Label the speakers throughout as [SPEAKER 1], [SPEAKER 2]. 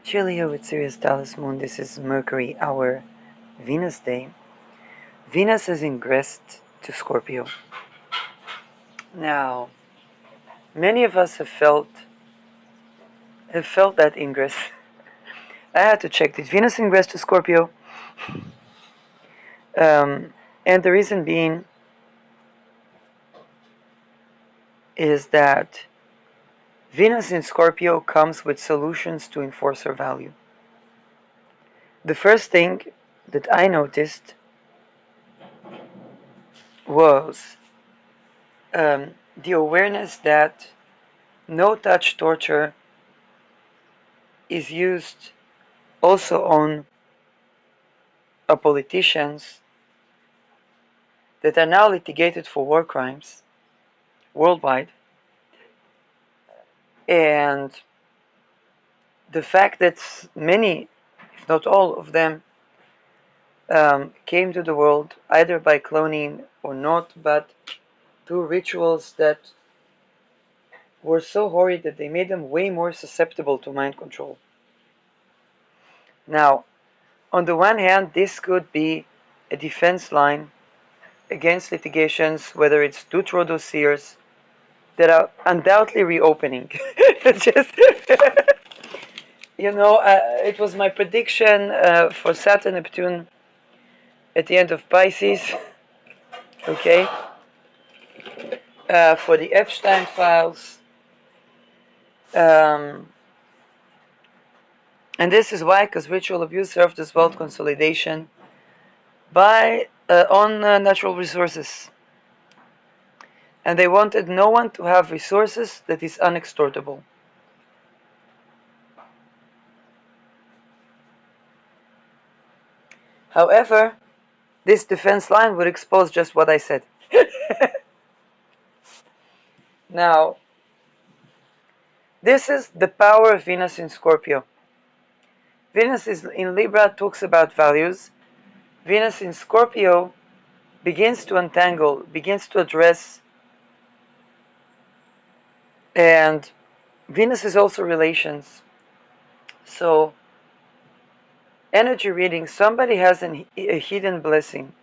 [SPEAKER 1] Cheerio with Sirius Dallas Moon. This is Mercury, our Venus day. Venus is ingressed to Scorpio. Now, many of us have felt that ingress. I had to check. Did Venus ingress to Scorpio? And the reason being is that Venus in Scorpio comes with solutions to enforce her value. The first thing that I noticed was the awareness that no touch torture is used also on politicians that are now litigated for war crimes worldwide. And the fact that many, if not all of them, came to the world either by cloning or not, but through rituals that were so horrid that they made them way more susceptible to mind control. Now, on the one hand, this could be a defense line against litigations, whether it's Dutro dossiers that are undoubtedly reopening. Just, it was my prediction for Saturn Neptune at the end of Pisces, okay, for the Epstein files. And this is why, because ritual abuse served as wealth consolidation on natural resources. And they wanted no one to have resources that is unextortable. However, this defense line would expose just what I said. Now, this is the power of Venus in Scorpio. Venus in Libra talks about values. Venus in Scorpio begins to untangle, begins to address, and Venus is also relations. So, energy reading, somebody has a hidden blessing.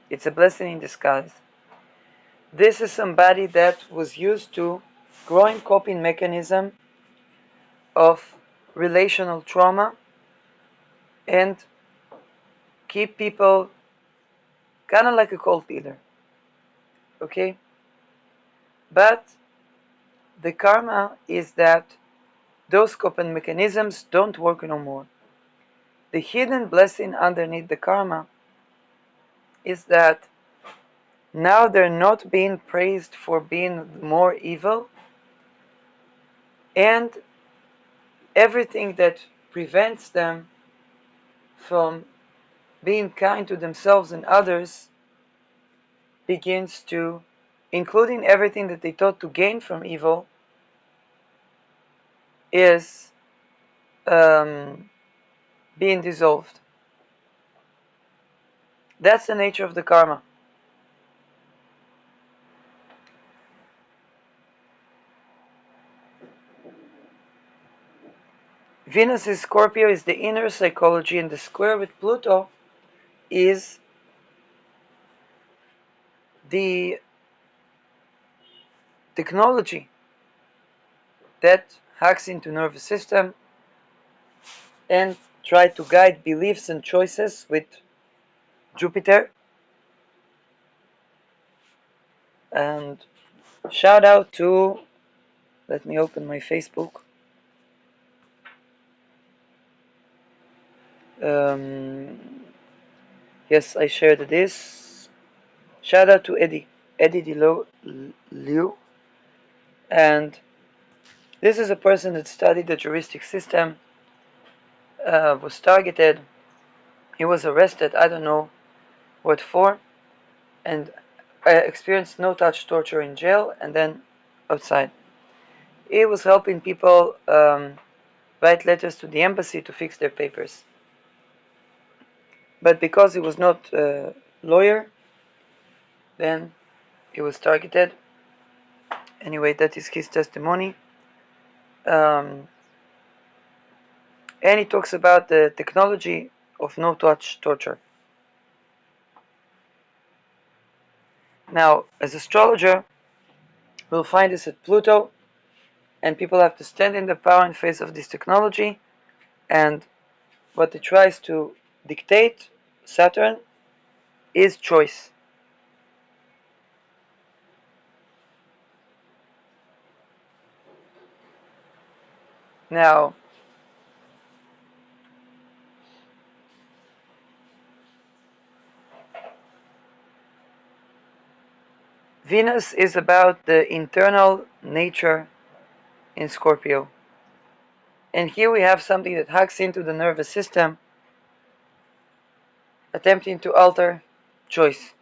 [SPEAKER 1] It's a blessing in disguise. This is somebody that was used to growing coping mechanism of relational trauma and keep people kind of like a cult leader. Okay? But the karma is that those coping mechanisms don't work no more. The hidden blessing underneath the karma is that now they're not being praised for being more evil, and everything that prevents them from being kind to themselves and others begins to, including everything that they thought to gain from evil, is being dissolved. That's the nature of the karma. Venus in Scorpio is the inner psychology, and the square with Pluto is the technology that hacks into nervous system and try to guide beliefs and choices with Jupiter. And shout out to, let me open my Facebook. Yes, I shared this. Shout out to Eddie Liu. And this is a person that studied the juristic system, was targeted. He was arrested, I don't know what for, and experienced no-touch torture in jail and then outside. He was helping people write letters to the embassy to fix their papers. But because he was not a lawyer, then he was targeted. Anyway, that is his testimony. and he talks about the technology of no-touch torture. Now, as astrologer, we'll find this at Pluto, and people have to stand in the power and face of this technology, and what it tries to dictate, Saturn, is choice. Now, Venus is about the internal nature in Scorpio. And here we have something that hacks into the nervous system, attempting to alter choice,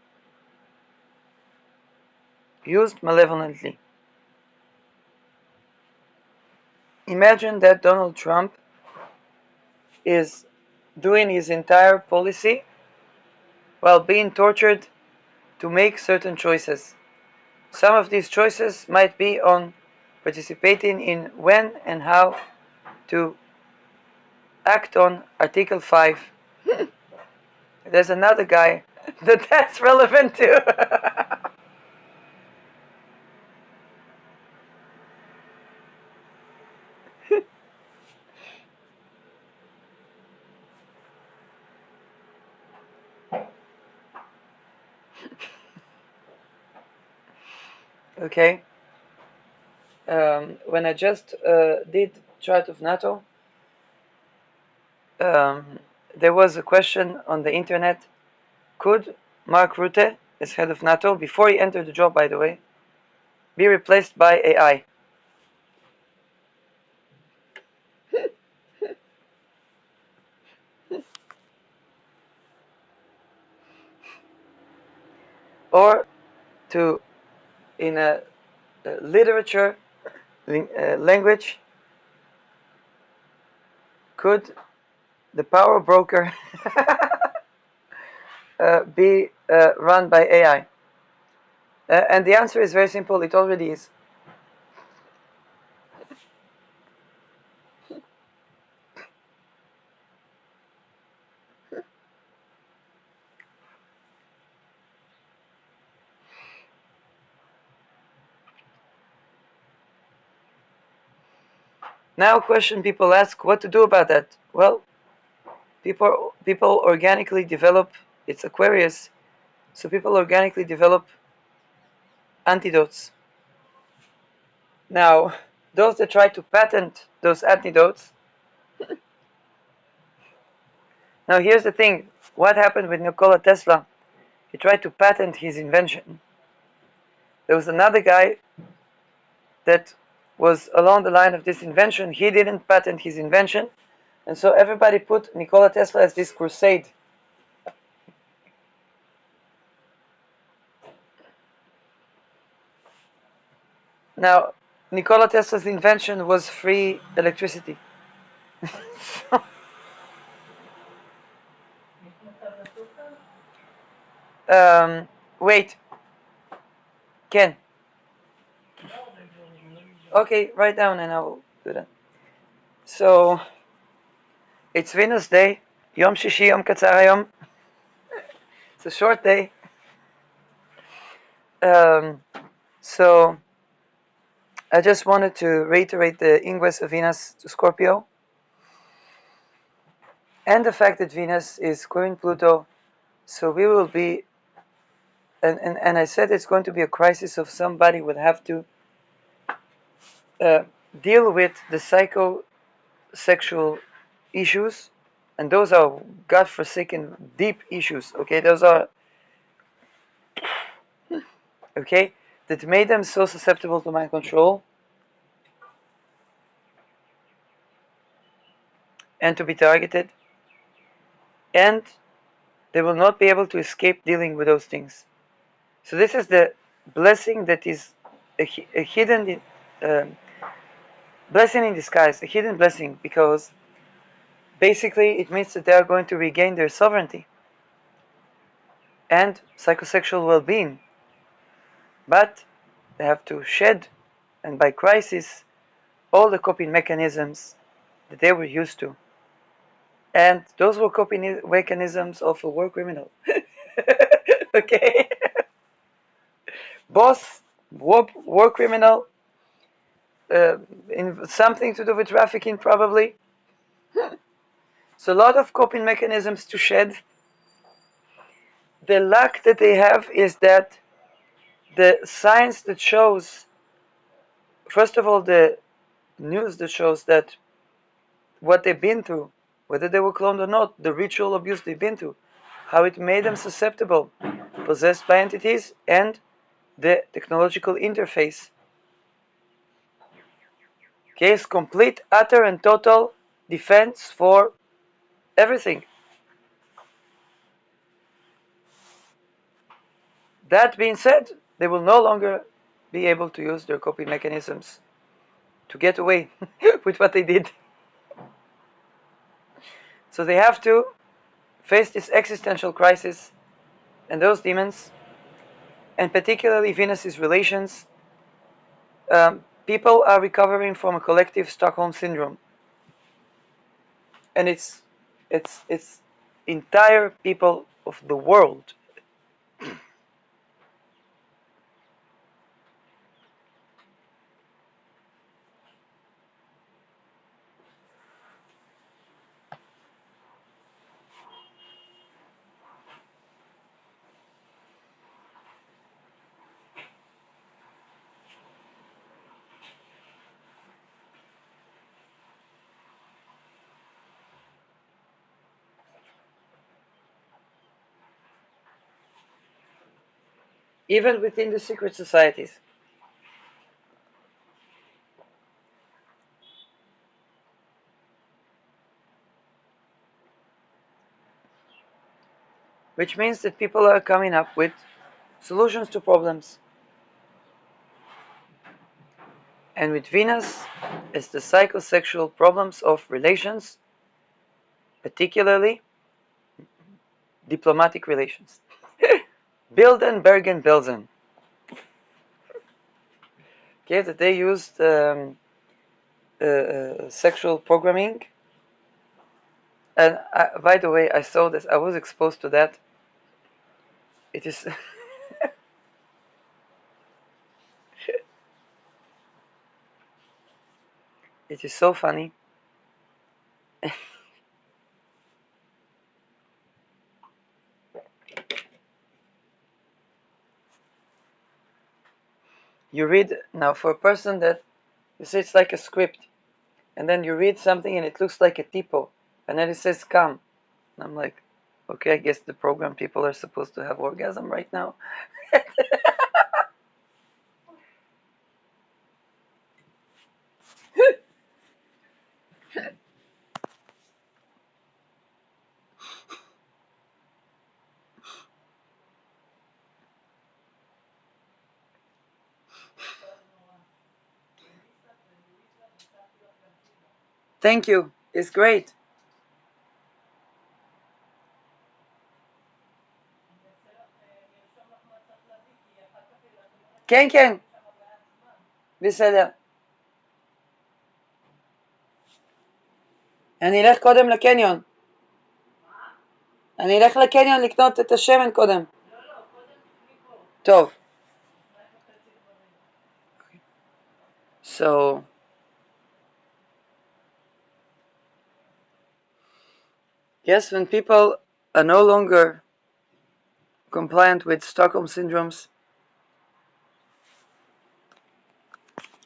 [SPEAKER 1] used malevolently. Imagine that Donald Trump is doing his entire policy while being tortured to make certain choices. Some of these choices might be on participating in when and how to act on Article 5. There's another guy that's relevant too. Okay. When I just did chart of NATO, there was a question on the internet: could Mark Rutte, as head of NATO, before he entered the job, by the way, be replaced by AI? Or to, in a literature language, could the power broker be run by AI? And the answer is very simple: it already is. Now, question people ask: what to do about that? Well, people organically develop. It's Aquarius, so people organically develop antidotes. Now, those that try to patent those antidotes. Now, here's the thing: what happened with Nikola Tesla? He tried to patent his invention. There was another guy that was along the line of this invention. He didn't patent his invention, and so everybody put Nikola Tesla as this crusade. Now, Nikola Tesla's invention was free electricity. Wait, Ken. Okay, write down and I will do that. So, it's Venus Day, Yom Shishi, Yom Katzar Hayom. It's a short day. So, I just wanted to reiterate the ingress of Venus to Scorpio, and the fact that Venus is squaring Pluto, so we will be, and I said it's going to be a crisis of somebody would have to deal with the psychosexual issues, and those are godforsaken deep issues, okay? Those are, okay, that made them so susceptible to mind control and to be targeted, and they will not be able to escape dealing with those things. So this is the blessing that is a hidden blessing in disguise, a hidden blessing, because basically it means that they are going to regain their sovereignty and psychosexual well-being, but they have to shed, and by crisis, all the coping mechanisms that they were used to. And those were coping mechanisms of a war criminal. Okay? Boss, war criminal, in something to do with trafficking probably. So a lot of coping mechanisms to shed. The luck that they have is that the science that shows, first of all, the news that shows that what they've been through, whether they were cloned or not, the ritual abuse they've been through, how it made them susceptible, possessed by entities, and the technological interface. Okay, it's complete, utter, and total defense for everything. That being said, they will no longer be able to use their coping mechanisms to get away with what they did. So they have to face this existential crisis, and those demons, and particularly Venus's relations. People are recovering from a collective Stockholm syndrome, and it's entire people of the world. Even within the secret societies. Which means that people are coming up with solutions to problems. And with Venus, it's the psychosexual problems of relations, particularly diplomatic relations. Bilden, Bergen, Belsen. Okay, that they used sexual programming. And by the way, I saw this, I was exposed to that. It is it is so funny. You read now for a person that you say it's like a script, and then you read something and it looks like a typo, and then it says come. And I'm like, okay, I guess the program people are supposed to have orgasm right now. Thank you. It's great. כן, כן. בסדר. אני אלך קודם לקניון. אני אלך לקניון לקנות את השמן קודם. טוב. So, yes, when people are no longer compliant with Stockholm syndromes,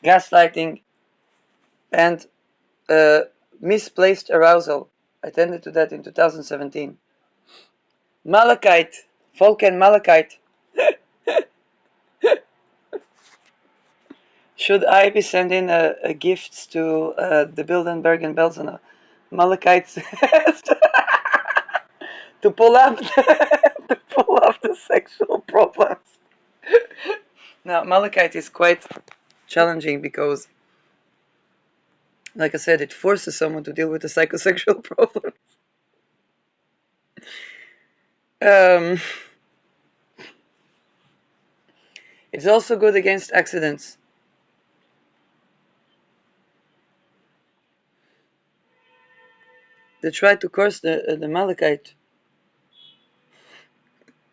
[SPEAKER 1] gaslighting, and misplaced arousal. I attended to that in 2017. Malachite, Volcan Malachite. Should I be sending gifts to the Bildenberg and Belzena? Malachites to pull up the sexual problems. Now, Malachite is quite challenging because, like I said, it forces someone to deal with the psychosexual problem. It's also good against accidents. They tried to curse the Malachite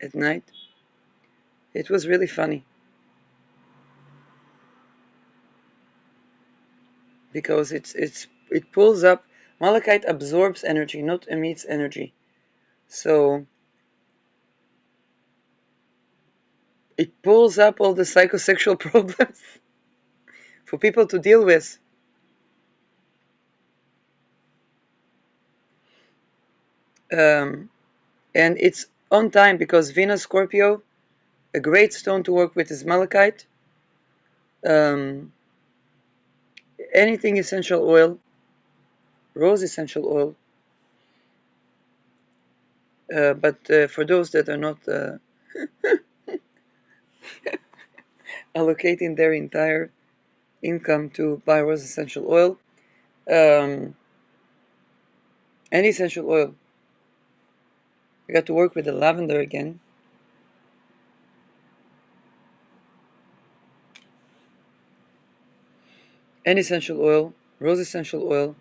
[SPEAKER 1] at night. It was really funny because it pulls up. Malachite absorbs energy, not emits energy. So it pulls up all the psychosexual problems for people to deal with. And it's on time because Venus Scorpio, a great stone to work with is malachite. Um, anything essential oil, rose essential oil. But for those that are not allocating their entire income to buy rose essential oil, um, any essential oil. I got to work with the lavender again. Any essential oil, rose essential oil,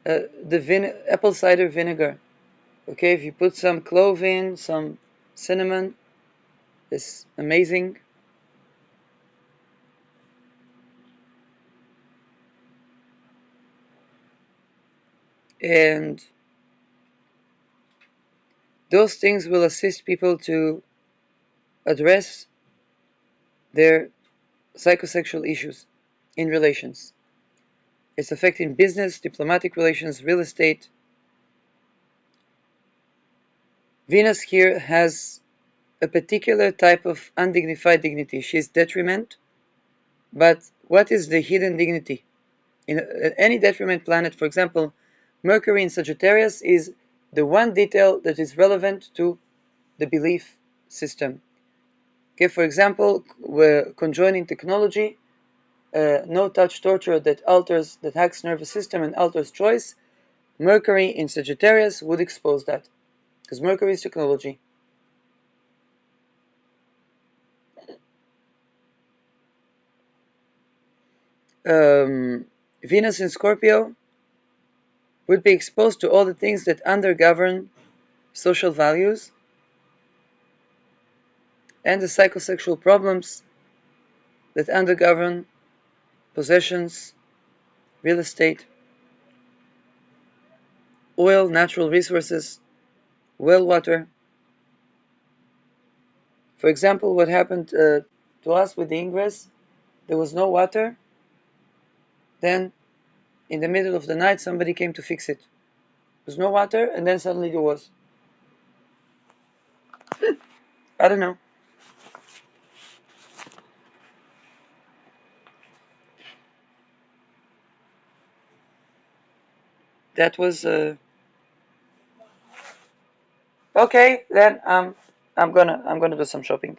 [SPEAKER 1] the apple cider vinegar. Okay, if you put some clove in, some cinnamon, it's amazing. And those things will assist people to address their psychosexual issues in relations. It's affecting business, diplomatic relations, real estate. Venus here has a particular type of undignified dignity. She's detriment, but what is the hidden dignity? In any detriment planet, for example, Mercury in Sagittarius is the one detail that is relevant to the belief system. Okay, for example, we're conjoining technology, no touch torture that hacks nervous system and alters choice. Mercury in Sagittarius would expose that because Mercury is technology. Venus in Scorpio would be exposed to all the things that undergovern social values and the psychosexual problems that undergovern possessions, real estate, oil, natural resources, well water. For example, what happened to us with the ingress, there was no water. Then, in the middle of the night, somebody came to fix it. There was no water, and then suddenly there was. I don't know. That was okay. Then I'm gonna do some shopping.